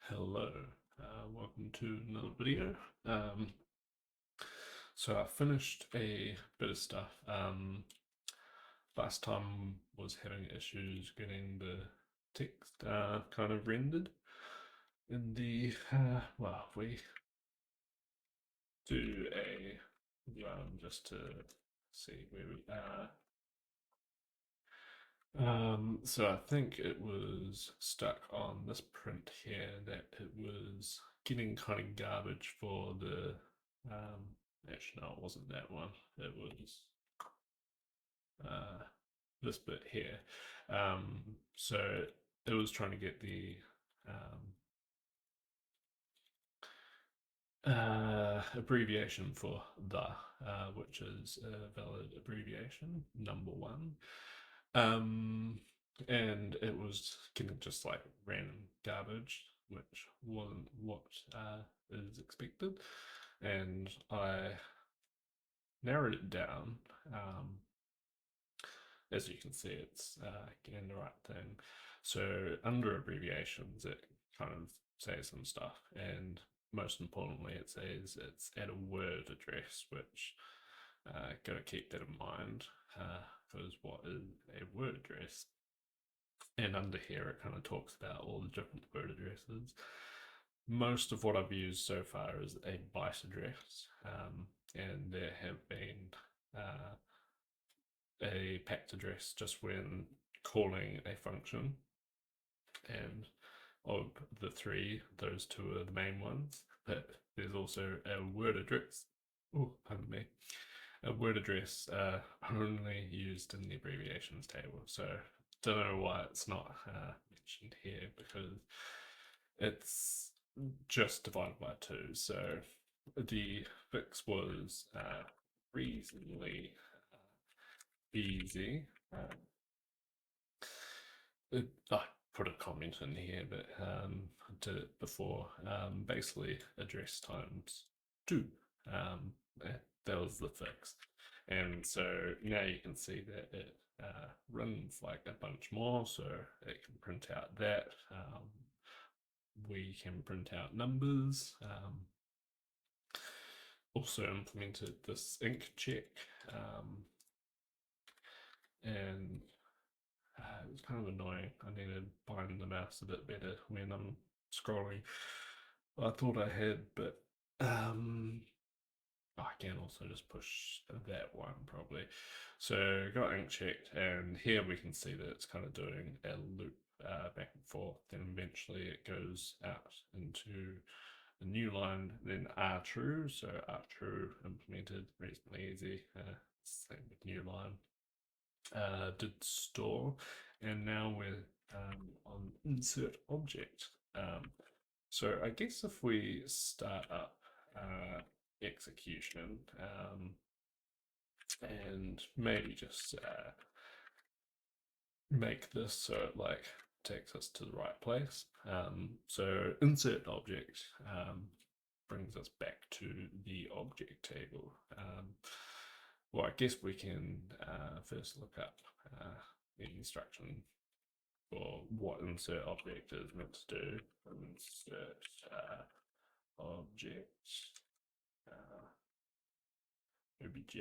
Hello, welcome to another video. Um, so I finished a bit of stuff. Last time was having issues getting the text kind of rendered in the, we do a run just to see where we are. So I think it was stuck on this print here that it was getting kind of garbage for the actually no, it wasn't that one. It was uh this bit here. So it was trying to get the abbreviation for which is a valid abbreviation, number one. And it was getting just like random garbage, which wasn't what is expected. And I narrowed it down. As you can see, it's getting the right thing. So under abbreviations, it kind of says some stuff, and most importantly, it says it's at a word address, which got to keep that in mind, because what is a word address? And under here, it kind of talks about all the different word addresses. Most of what I've used so far is a byte address, and there have been a packed address just when calling a function. And of the three, those two are the main ones, but there's also a word address. Oh, pardon me. A word address only used in the abbreviations table. So don't know why it's not mentioned here, because it's just divided by 2. So the fix was reasonably easy. I put a comment in here, but I did it before. Basically, address times 2. That was the fix. And so now you can see that it runs like a bunch more, so it can print out that. We can print out numbers. Also implemented this ink check, and it was kind of annoying. I needed to bind the mouse a bit better when I'm scrolling. I thought I had, but I can also just push that one probably. So got ink checked, and here we can see that it's kind of doing a loop back and forth. Then eventually it goes out into a new line, then R true. So R true implemented reasonably easy. Same with new line. Did store, and now we're on insert object. So I guess if we start up execution and maybe just make this so it like takes us to the right place. So insert object brings us back to the object table. Well, I guess we can first look up the instruction for what insert object is meant to do. Insert object obj.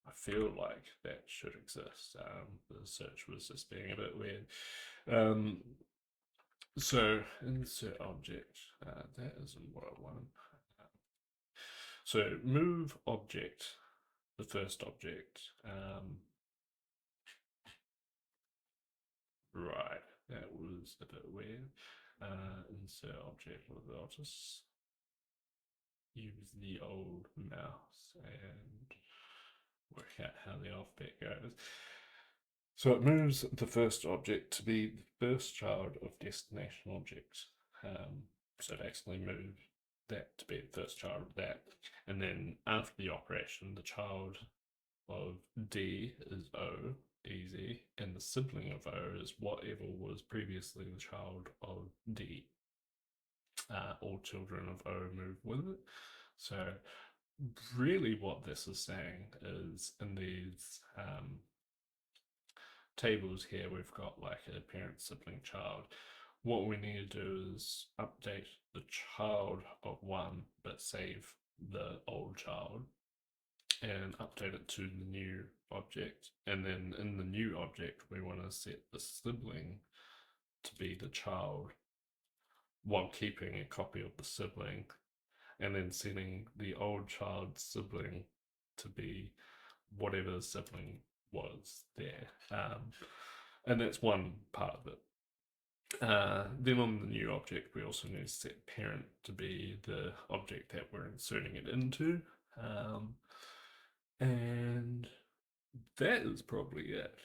I feel like that should exist. The search was just being a bit weird. So insert object, that isn't what I want. So move object, the first object. Right, that was a bit weird. Insert object, I'll just use the old mouse and work out how the alphabet goes. So it moves the first object to be the first child of destination object. So it actually move that to be the first child of that. And then after the operation, the child of D is O, easy, and the sibling of O is whatever was previously the child of D. All children of O move with it. So really what this is saying is in these tables here, we've got like a parent, sibling, child. What we need to do is update the child of one, but save the old child and update it to the new object. And then in the new object, we want to set the sibling to be the child while keeping a copy of the sibling, and then setting the old child's sibling to be whatever the sibling was there. And that's one part of it. Then on the new object, we also need to set parent to be the object that we're inserting it into. And that is probably it.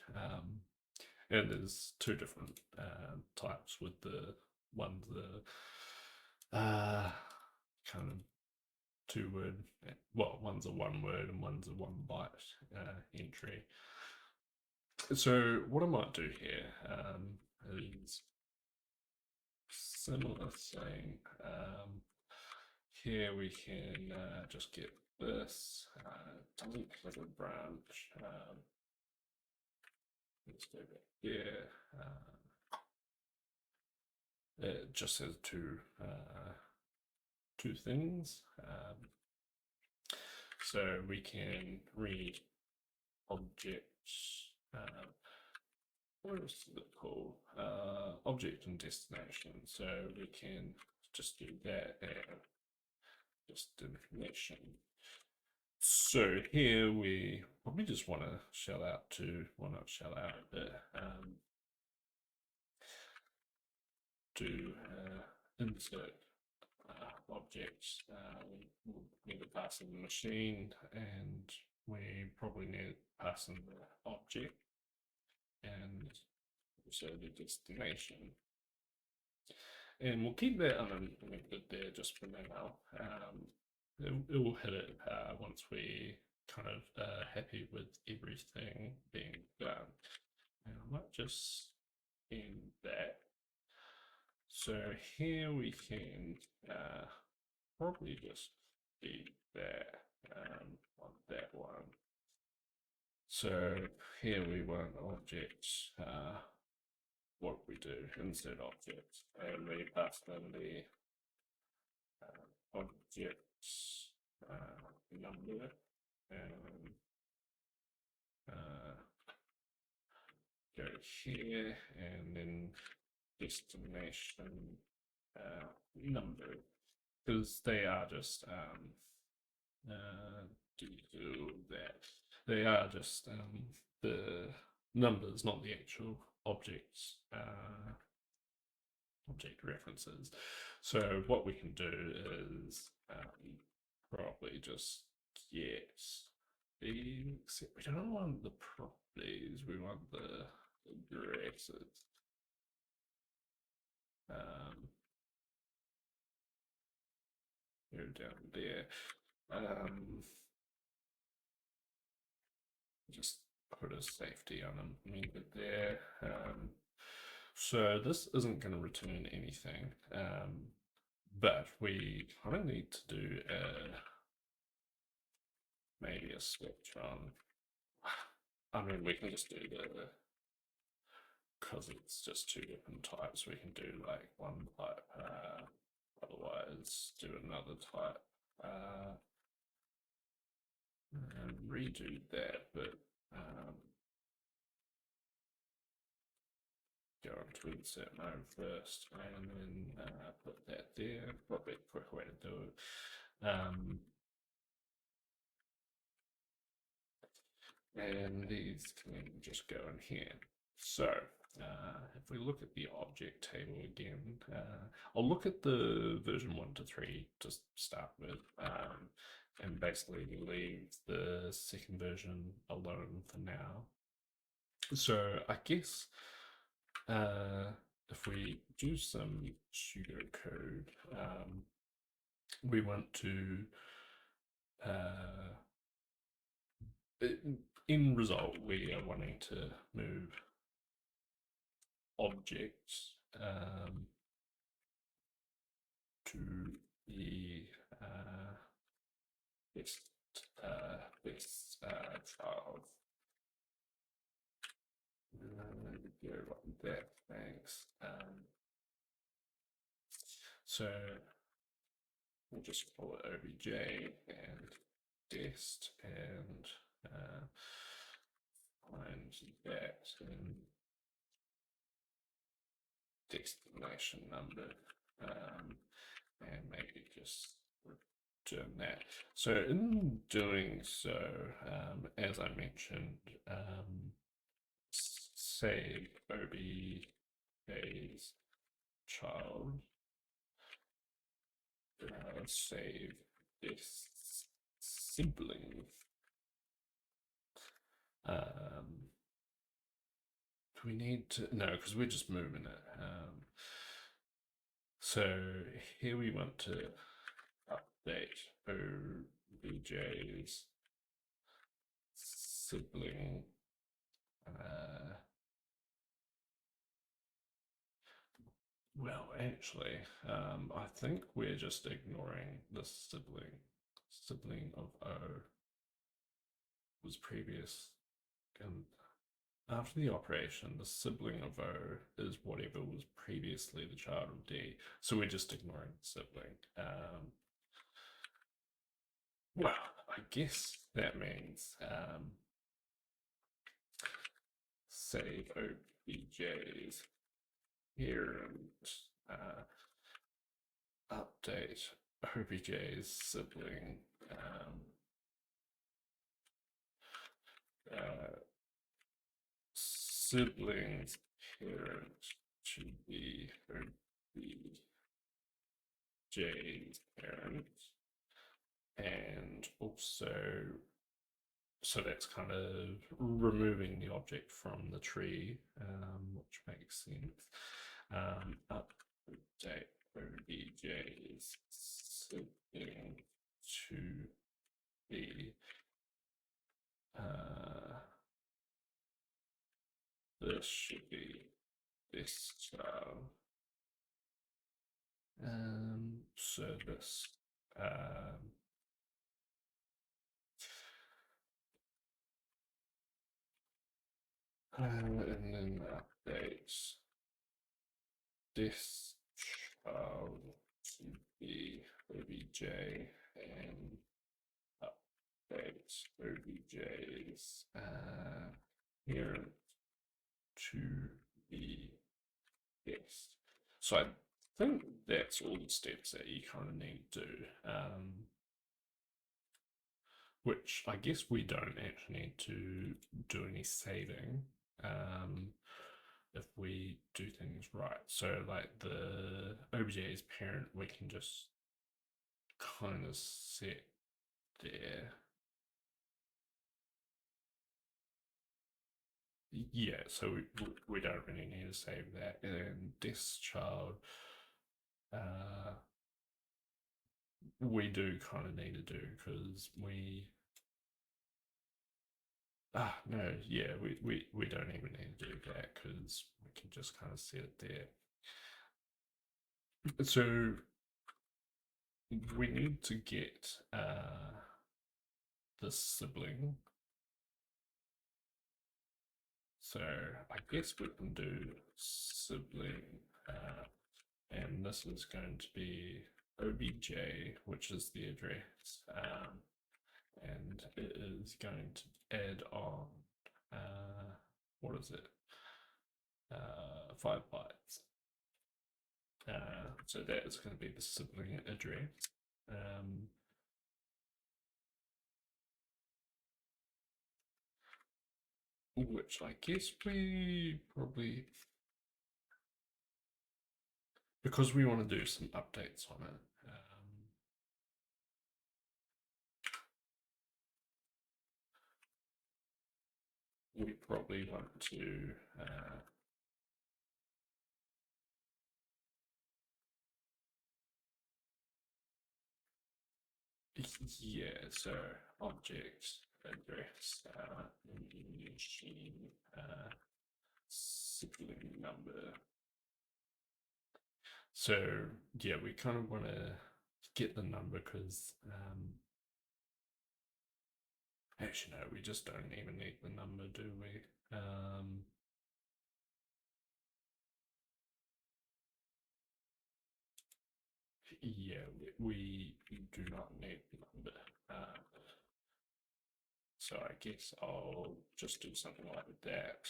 And there's two different types with the one's the kind of 2 word, well, one's a 1 word and one's a 1 byte entry. So what I might do here is similar thing. Here we can just get this delete little branch. Let's go back here. It just has two things. So we can read objects. What is it called? Object and destination. So we can just do that and destination. So here we probably just want to shell out to, well, not shell out, but do insert objects. We need to pass in the machine, and we probably need to pass in the object and also the destination. And we'll keep that unlimited there just for now. It will hit it once we kind of happy with everything being done. And I might just end that. So here we can probably just leave that on that one. So here we want objects. What we do, insert objects, and we pass in the objects number and go here, and then destination number, because they are just do that. They are just the numbers, not the actual objects. Object references. So what we can do is probably just get the, except we don't want the properties, we want the addresses. Go down there. Just put a safety on them, leave it there. So this isn't going to return anything, but we kind of need to do maybe a switch on. I mean, we can just do the, because it's just two different types, we can do like one type, otherwise do another type, and redo that, but go on to insert mode first, and then put that there. Probably a quick way to do it. And these can just go in here. So if we look at the object table again, I'll look at the version 1 to 3 to start with, and basically leave the second version alone for now. So I guess if we do some pseudocode, we want to in result, we are wanting to move objects to the best child. go like that. Thanks. So we'll just call it obj and dest and find that in destination number, and maybe just return that. So in doing so, as I mentioned, save obj's child, save this sibling. Do we need to? No, because we're just moving it. So here we want to update OBJ's sibling. Well, actually, I think we're just ignoring the sibling. Sibling of O was previous, and after the operation, the sibling of O is whatever was previously the child of D. So we're just ignoring the sibling. Well, I guess that means save OBJs here and update OBJ's sibling. Siblings parent should be OBJ's parent, and also so that's kind of removing the object from the tree, which makes sense. Update OBJ's sibling to be this should be this child. So this and then updates this child to be OBJ and updates OBJ's parent to be yes. So I think that's all the steps that you kind of need to do. Which I guess we don't actually need to do any saving if we do things right. So like the OBJ's parent, we can just kind of set there. Yeah, so we don't really need to save that. And this child, we do kind of need to do because we no, yeah, we don't even need to do that because we can just kind of set it there. So we need to get the sibling. So I guess we can do sibling, and this is going to be obj, which is the address, and it is going to add on, what is it? 5 bytes. So that is going to be the sibling address. Which I guess we probably, because we want to do some updates on it, we probably want to yeah, so object address machine sibling number. So yeah, we kind of want to get the number because actually no, we just don't even need the number, do we? Yeah, we do not need number. So I guess I'll just do something like that.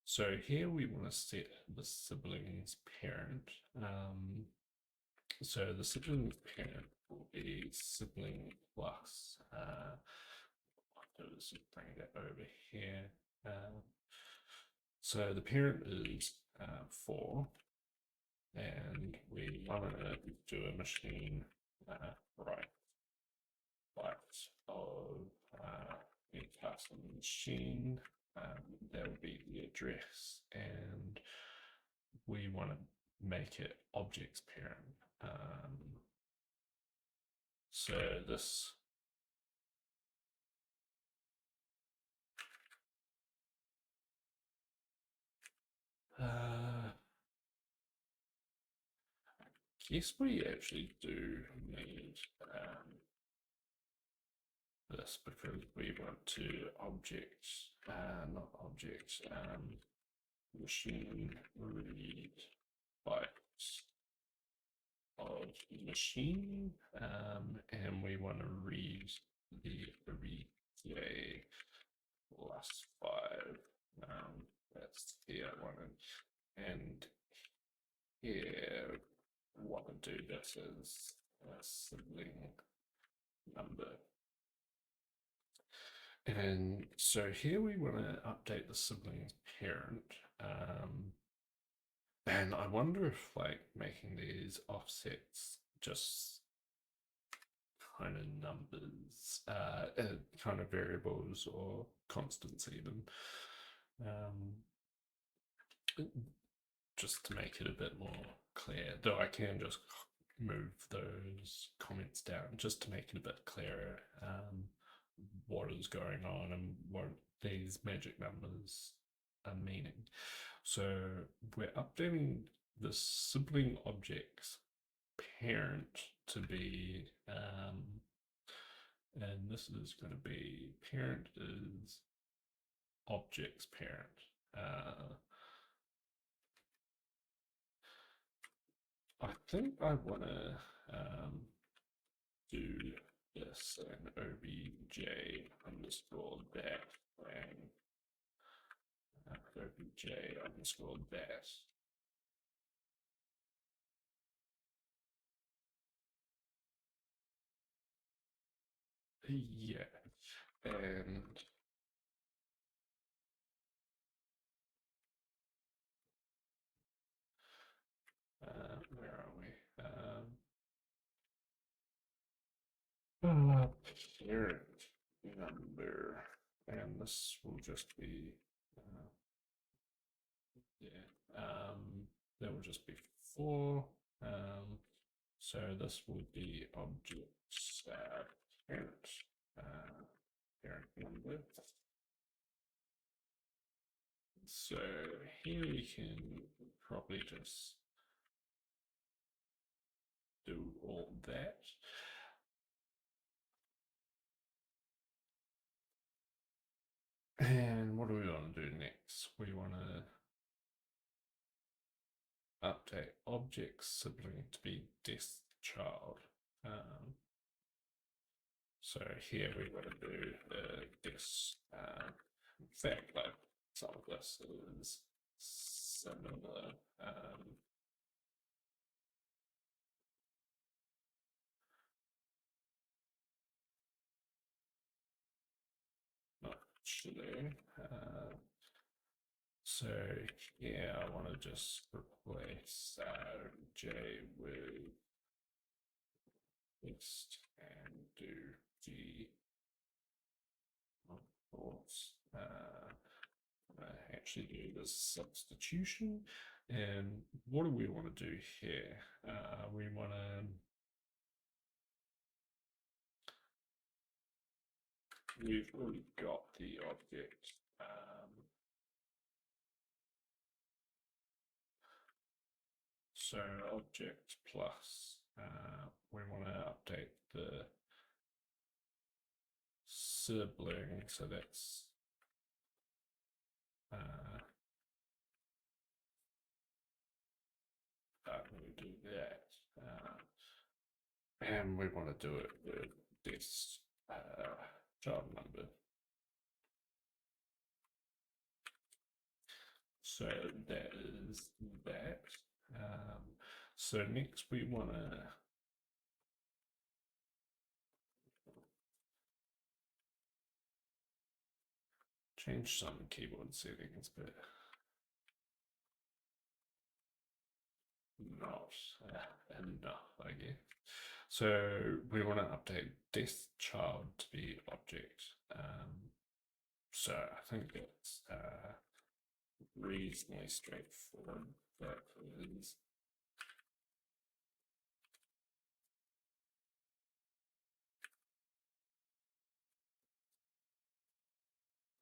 So here we want to set the sibling's parent. So the sibling's parent will be sibling plus. I'll just bring that over here. So the parent is 4, and we want to do a machine right of a custom machine. That would be the address, and we want to make it objects parent. So this guess we actually do need this because we want to not objects, machine read bytes of machine, and we want to read the abbreviation plus 5. That's here one, and here want to do this as a sibling number. And so here we want to update the sibling parent. And I wonder if like making these offsets just kind of numbers, kind of variables or constants even, just to make it a bit more clear, though I can just move those comments down just to make it a bit clearer what is going on and what these magic numbers are meaning. So we're updating the sibling objects parent to be, and this is going to be parent is objects parent. I think I want to do this and obj underscore that and obj underscore that. Yeah, and where are we? Parent number, and this will just be that will just be 4. So this will be objects parent parent number. So here we can probably just do all that. And what do we want to do next? We want to update object sibling to be desk child. So here we want to do this. In fact, like some of this is similar. Not actually. So yeah, I want to just replace J with list and do G. Of course, actually do this substitution. And what do we want to do here? We want to we've already got the object. So object plus, we want to update the sibling, so that's we do that. And we want to do it with this child number. So that is that. So next we want to change some keyboard settings, but not enough, I guess. So we want to update this child to be object. So I think it's reasonably straightforward. That is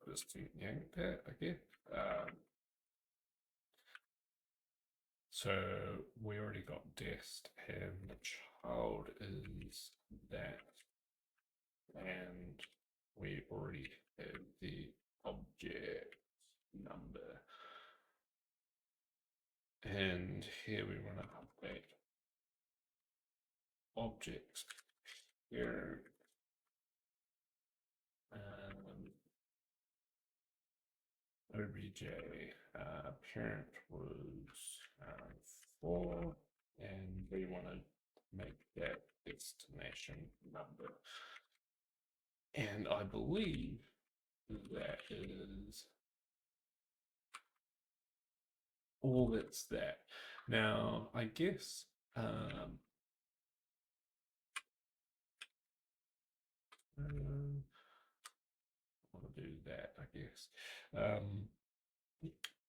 just yank that, I guess. So we already got dest, and the child is that, and we already have the object number, and here we want to update objects here. OBJ parent was 4, and we want to make that destination number. And I believe that is all that's that. Now, I guess I want to do that, I guess.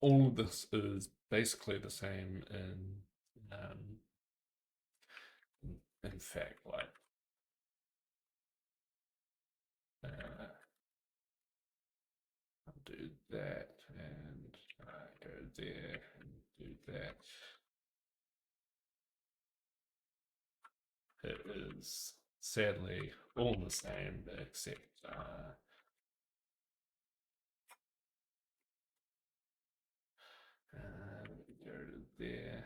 All of this is basically the same in fact, like I'll do that and go there and do that. It is sadly all the same except go to there.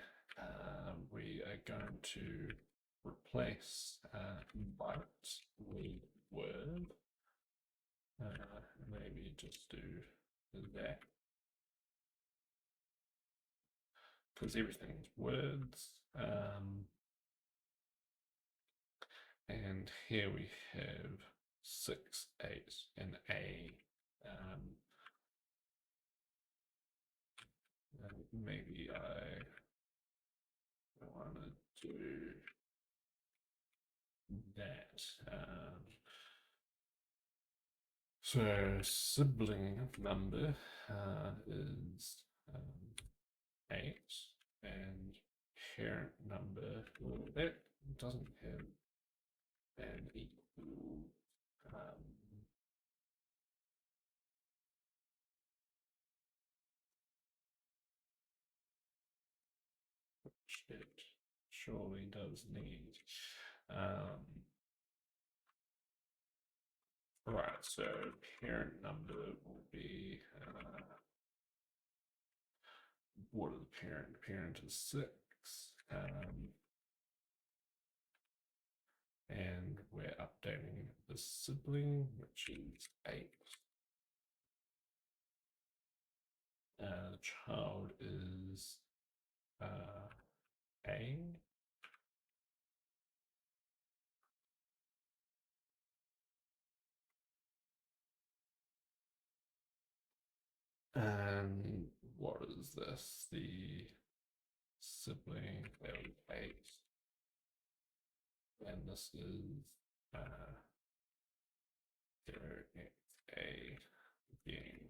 We are going to replace bytes with word. Maybe just do that because everything's words. And here we have 6, 8, and A. Maybe I want to do that. So sibling number is 8, and parent number, well, that doesn't have an equal. Which it surely does need. Right, so parent number will be what is the parent? Parent is 6. And we're updating the sibling, which is 8. The child is A. And what is this? The sibling, that was 8. And this is 0xA again.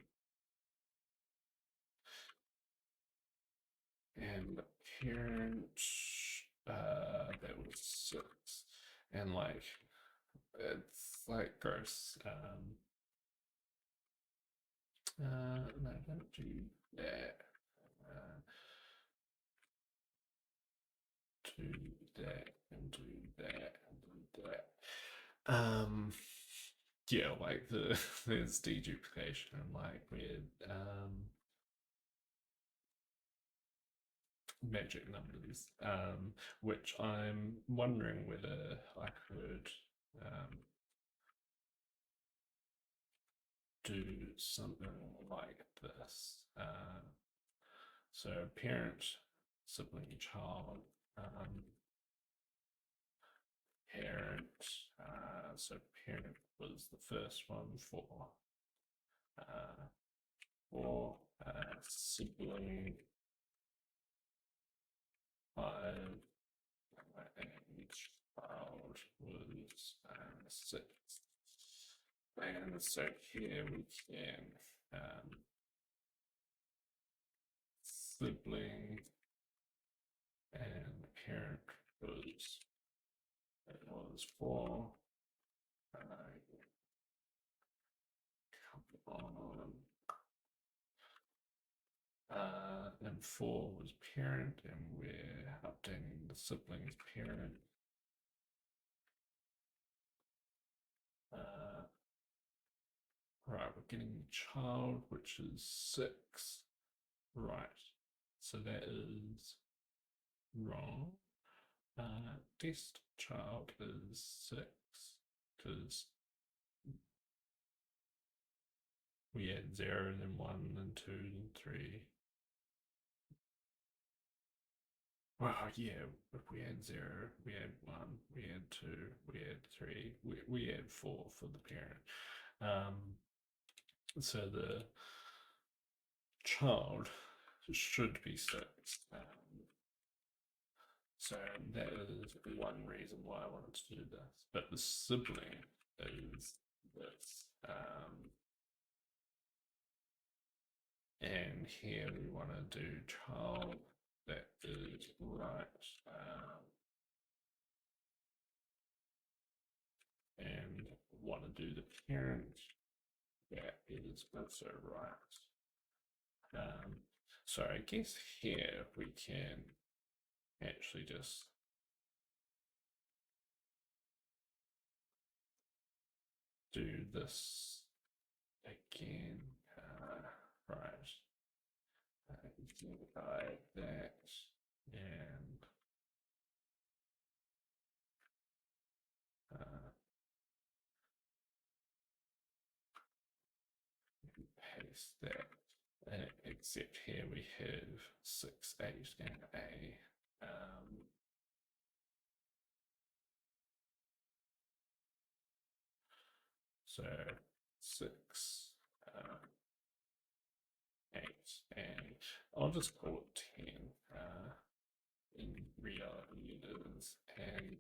And the parent, that was 6. And like, it's like gross. No, don't do that. Do that and do that and do that. Yeah, like there's deduplication and like weird magic numbers, which I'm wondering whether I could do something like this. So parent, sibling, child, parent. So parent was the first one for sibling 5, and child was 6. And so here we can sibling and parent was 4. Come on. And 4 was parent, and we're updating the siblings parent. Right, we're getting child, which is 6. Right, so that is wrong. Test child is 6 because we add 0, then 1, then 2, then 3. Well, yeah, if we add 0, we add 1, we add 2, we add 3, we add 4 for the parent. So the child should be 6. So that is one reason why I wanted to do this. But the sibling is this. And here we want to do child. That is right. And want to do the parent. That is also right. So I guess here we can actually just do this again. Right. Divide that and paste that. Except here we have 6, 8, and A. So 6, 8, and I'll just call it 10. In reality, it is. And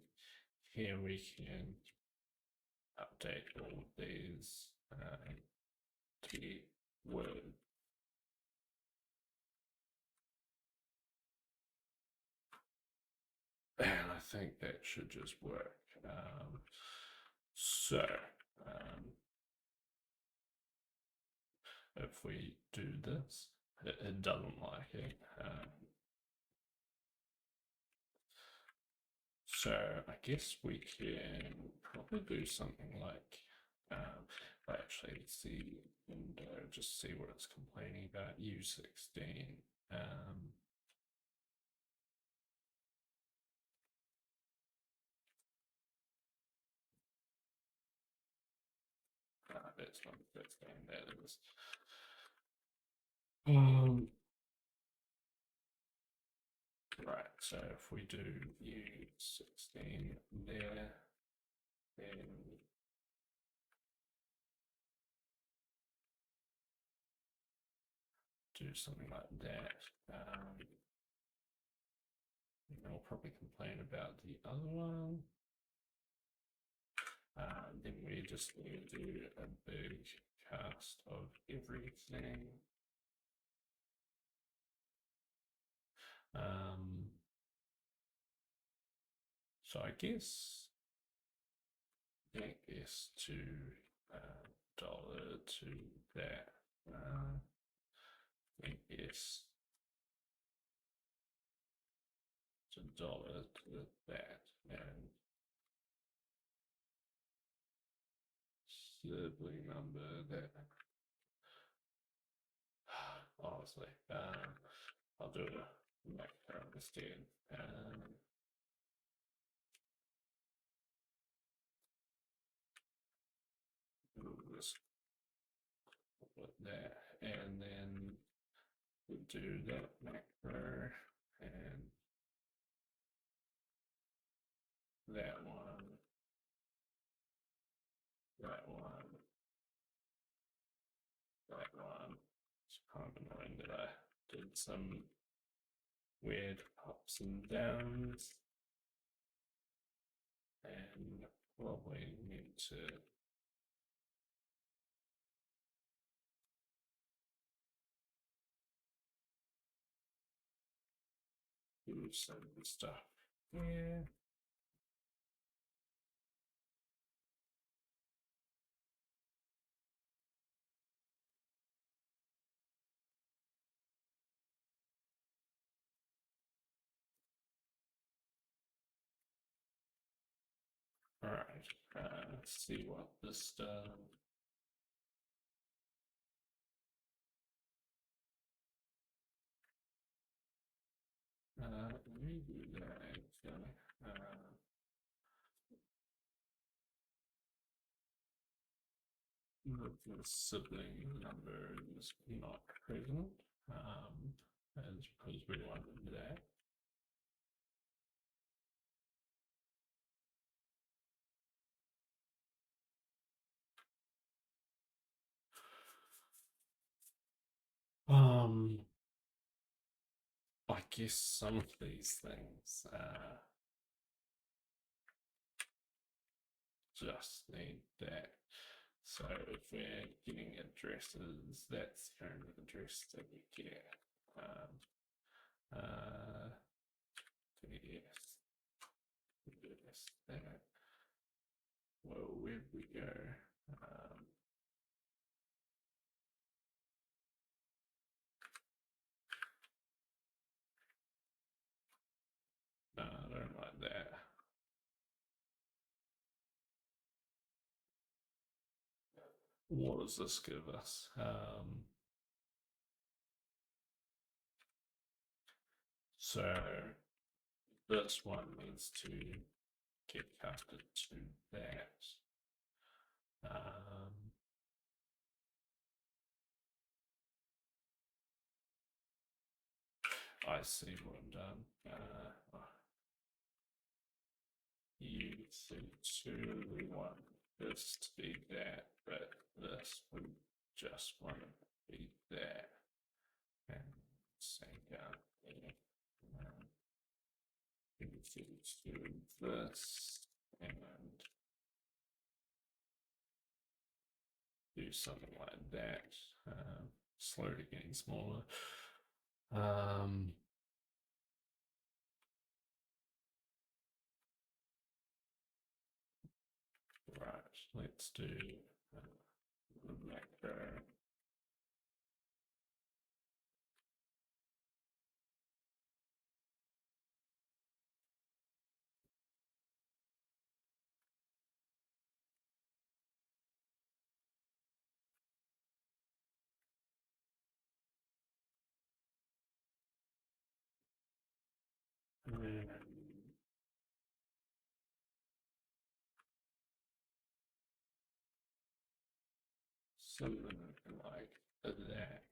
here we can update all of these to be word. And I think that should just work. If we do this, it doesn't like it. So I guess we can probably do something like, actually let's see window, just see what it's complaining about, U16. That's not the first game, that is. Right, so if we do U16 there, then do something like that. I'll probably complain about the other one. Then we just need to do a big cast of everything. So I guess is to dollar to that. Is to dollar to that, and sibling number that. Honestly, I'll do it macro instead. Just put that, and then we'll do that macro and that one, that one, that one. It's kind of annoying that I did some weird ups and downs, and probably need to do some stuff here. All right, let's see what this does. Maybe that actually. The sibling number is not present, as because we wanted that. I guess some of these things just need that. So if we're getting addresses, that's the only address that we get. Yes, that. Well, where'd we go? No, I don't like that. What does this give us? So this one needs to get casted to that. I see what I've done. You think two, we want this to be that, but this would just want to be that. And say down here. We do this and do something like that. Slowly getting smaller. Right, let's do the macro. And something like that.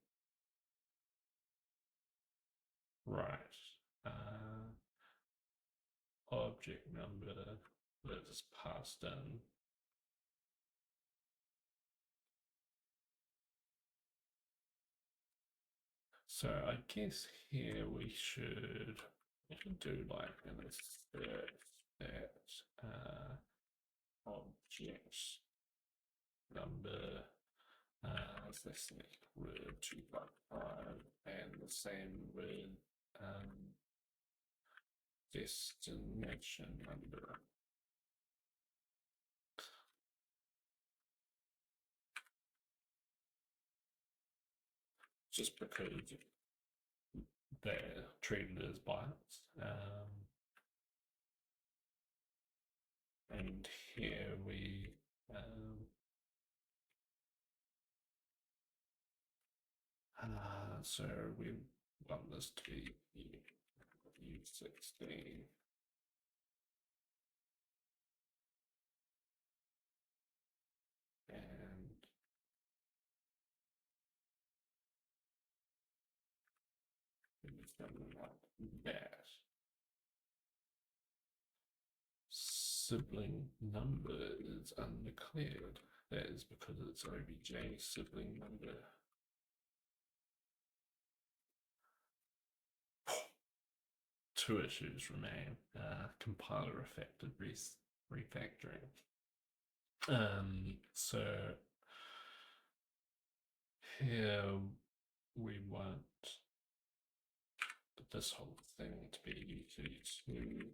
Right. Object number that is passed in. So I guess here we should do like an assert that object number is this word 2.5 and the same with destination number. Just because they're treated as bytes. And here we so we want this to be 16. And something like that. Sibling number is undeclared. That is because it's OBJ sibling number. Two issues remain. Compiler affected refactoring. So here we want this whole thing to be UT2.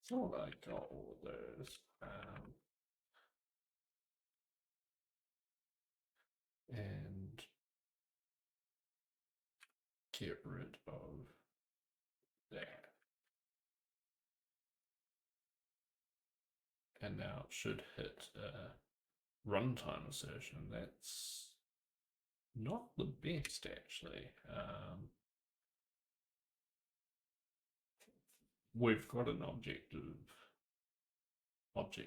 Thought I got all of those. And get rid of that. And now it should hit runtime assertion. That's not the best, actually. We've got an object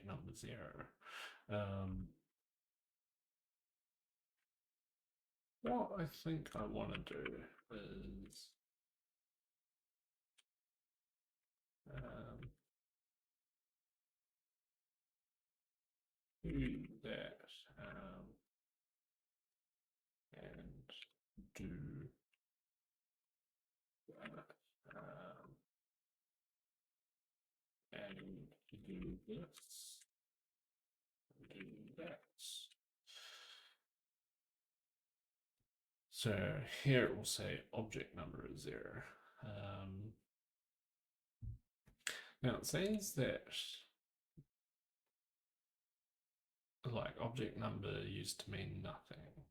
number 0. What I think I want to do is do that and do that and do this and do that. So here it will say object number is 0. Now it says that like object number used to mean nothing.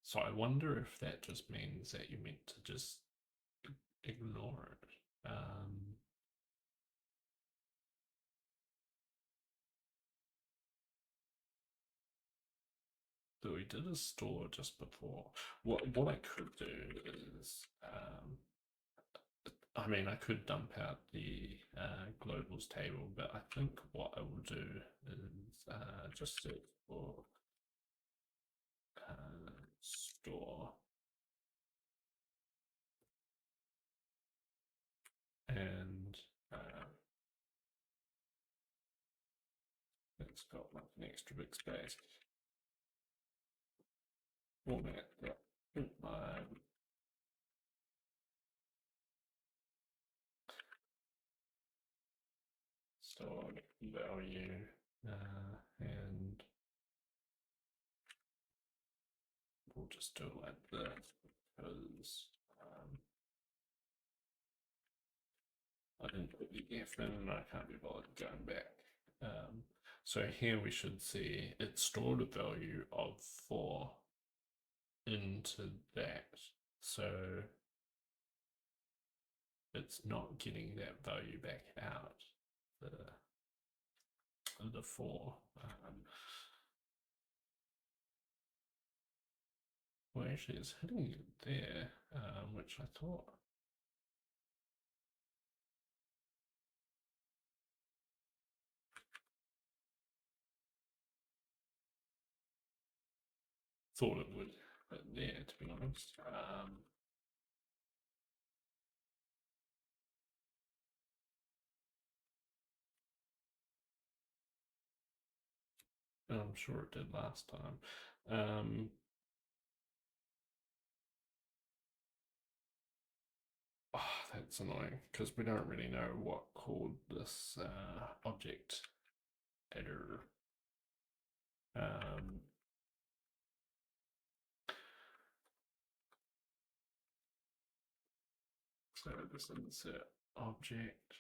So I wonder if that just means that you meant to just ignore it. That we did a store just before. What I could do is, I mean, I could dump out the globals table, but I think what I will do is just search for store and it's got like an extra big space. Format stored value and we'll just do it like that because I didn't put the F in and I can't be bothered going back. So here we should see it stored a value of 4 into that. So it's not getting that value back out, the 4. Well, actually it's hitting it there, which I thought it would hit there, to be honest. I'm sure it did last time. Oh, that's annoying because we don't really know what called this object header. So just insert object.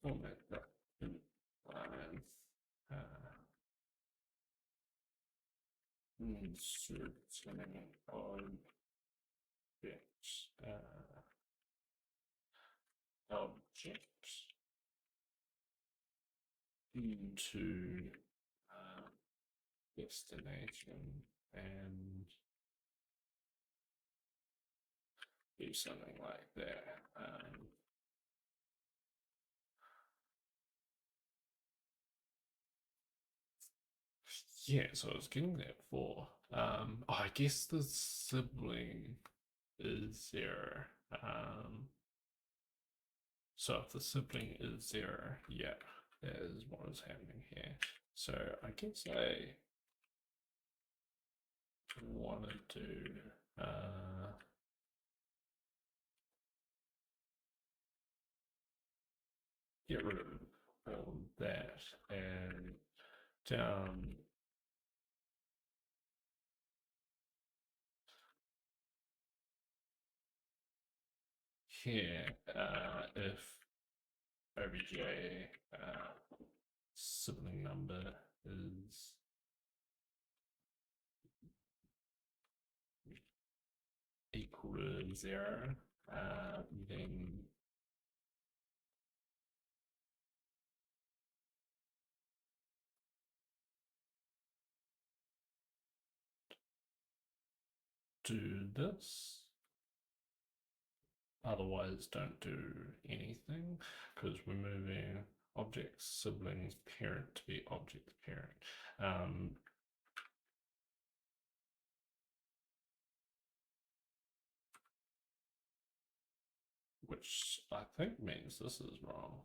Format that line. Insert objects into destination and do something like that. Yeah, so I was getting that for. I guess the sibling is zero. So if the sibling is zero, yeah, that is what is happening here. So I guess I want to do get rid of all that and down here if obj sibling number is equal to zero, then do this. Otherwise, don't do anything because we're moving object siblings parent to be object parent. Which I think means this is wrong.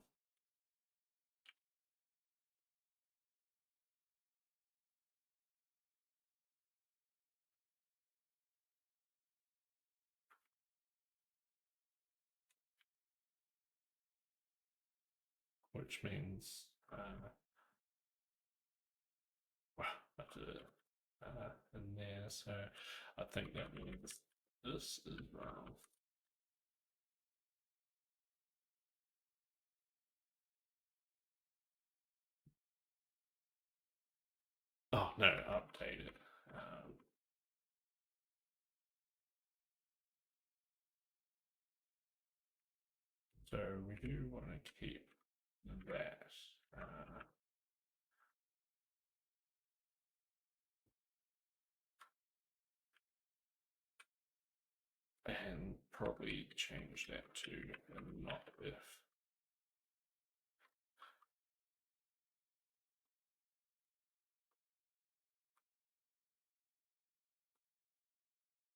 Which means well, I have to in there. So I think that means this is wrong. Oh no, update it. So we do want to keep that. And probably change that to not if.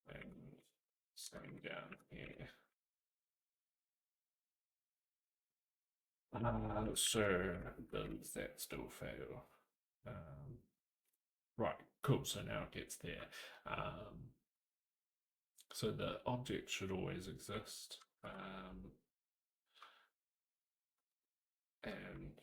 And same down here. So does that still fail? Right, cool. So now it gets there. So the object should always exist. And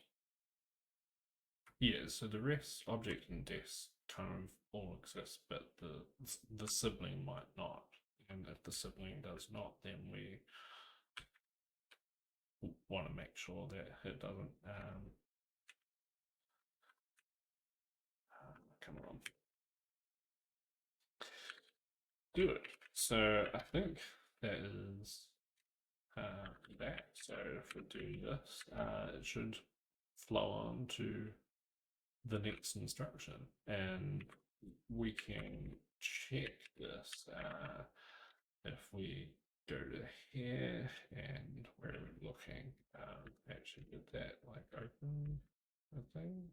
yeah, so the rest, object and desk, kind of all exist, but the sibling might not. And if the sibling does not, then we want to make sure that it doesn't come on. Do it. So I think that is that. So if we do this, it should flow on to the next instruction, and we can check this if we go to here and where are we looking? Actually, get that like open, I think.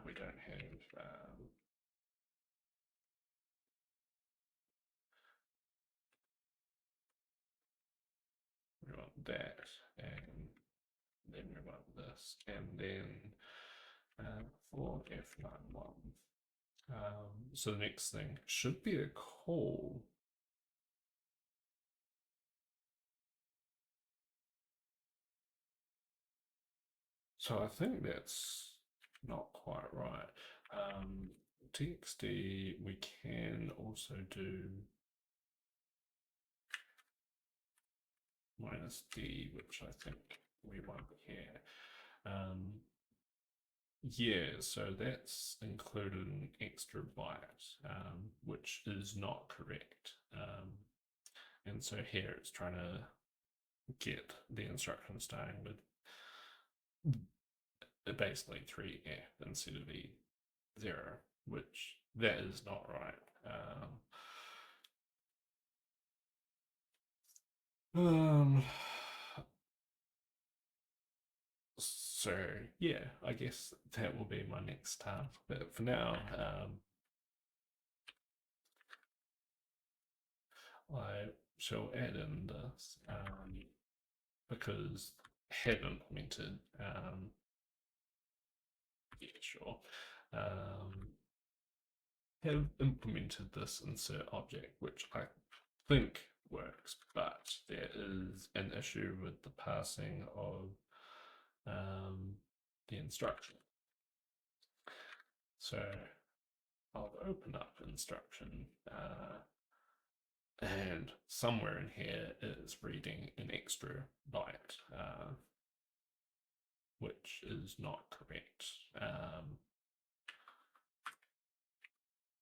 We don't have. We want that, and then we want this, and then for F91. So the next thing should be a call. So I think that's not quite right. TXT, we can also do -d, which I think we want here. Yeah, so that's included an extra byte, which is not correct. And so here it's trying to get the instruction starting with basically 3F instead of E0, which that is not right. Um, so yeah, I guess that will be my next task. But for now, I shall add in this because I have implemented, yeah, sure, um, have implemented this insert object, which I think works, but there is an issue with the parsing of the instruction. So I'll open up instruction, and somewhere in here is reading an extra byte, which is not correct.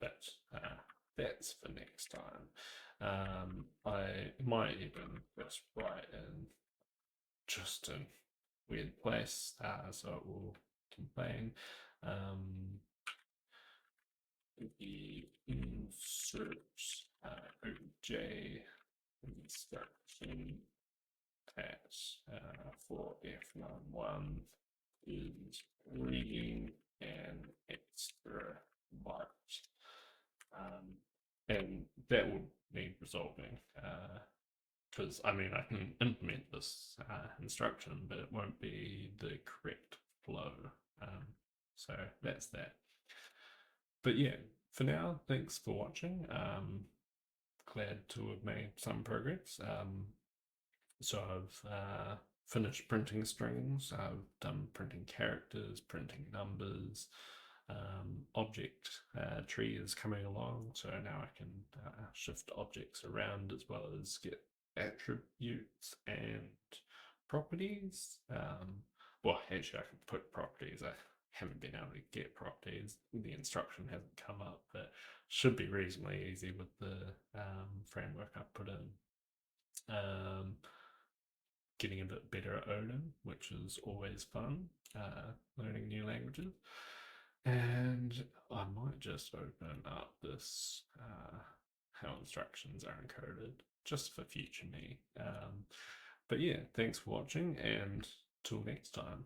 But that's for next time. I might even just write in just a weird place, so it will complain. The insert OJ instruction at for F91 is reading an extra byte. And that would need resolving. Because I mean, I can implement this instruction, but it won't be the correct flow. So that's that. But yeah, for now, thanks for watching. Glad to have made some progress. So I've finished printing strings. I've done printing characters, printing numbers. Object tree is coming along, so now I can shift objects around as well as get attributes and properties. Well, actually, I can put properties. I haven't been able to get properties. The instruction hasn't come up, but should be reasonably easy with the framework I put in. Getting a bit better at Odin, which is always fun, learning new languages. And I might just open up this how instructions are encoded just for future me. But yeah, thanks for watching and till next time.